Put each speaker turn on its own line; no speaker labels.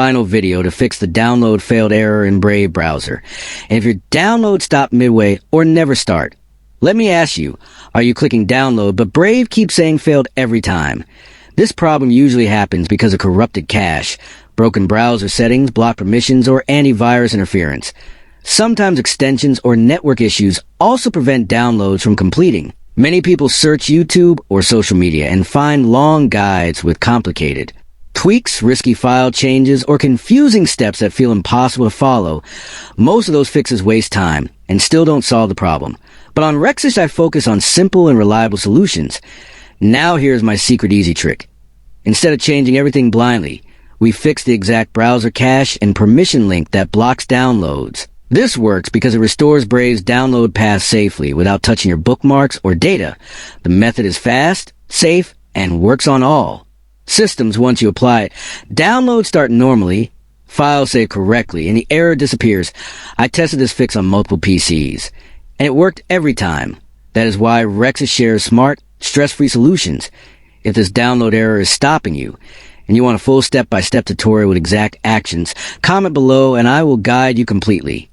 Final video to fix the download failed error in Brave browser. And if your download stopped midway or never start, let me ask you, are you clicking download but Brave keeps saying failed every time? This problem usually happens because of corrupted cache, broken browser settings, blocked permissions, or antivirus interference. Sometimes extensions or network issues also prevent downloads from completing. Many people search YouTube or social media and find long guides with complicated tweaks, risky file changes, or confusing steps that feel impossible to follow. Most of those fixes waste time and still don't solve the problem. But on Rexish, I focus on simple and reliable solutions. Now here's my secret easy trick. Instead of changing everything blindly, we fix the exact browser cache and permission link that blocks downloads. This works because it restores Brave's download path safely without touching your bookmarks or data. The method is fast, safe, and works on all systems once you apply it. Downloads start normally, files save correctly, and the error disappears. I tested this fix on multiple PCs, and it worked every time. That is why Rexish shares smart, stress-free solutions. If this download error is stopping you, and you want a full step-by-step tutorial with exact actions, comment below and I will guide you completely.